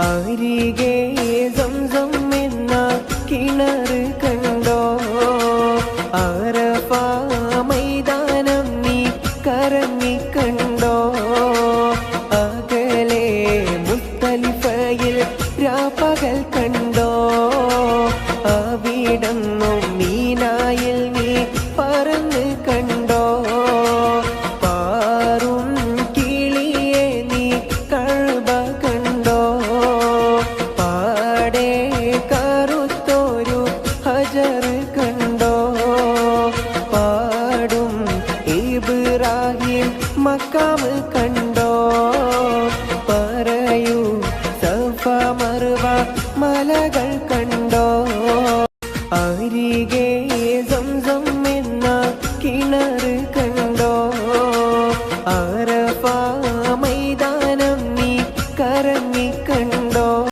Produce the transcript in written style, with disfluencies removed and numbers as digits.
അരികെ സംസം എന്ന കിണറ് കണ്ടോ? അറഫ മൈതാനം നീ കറങ്ങിക്കണ്ടോ? അകലെ മുസ്തലിഫയിൽ രാപ്പകൽ കണ്ടോ? അവിടന്നും മീനായിൽ നീ പറന്ന് കണ്ടോ? പാറും കിളിയെ നീ കഅബ കണ്ടോ? പാടെ കറുത്തൊരു ഹജർ കണ്ടോ? പാടും ഇബ്രാഹിം മക്കാം കണ്ടോ? പറയൂ സഫ മർവ മലകൾ കണ്ടോ? അരികെ സംസം എന്ന കിണറ് കണ്ടോ? അറഫ മൈതാനം നീ കറങ്ങിക്കണ്ടോ?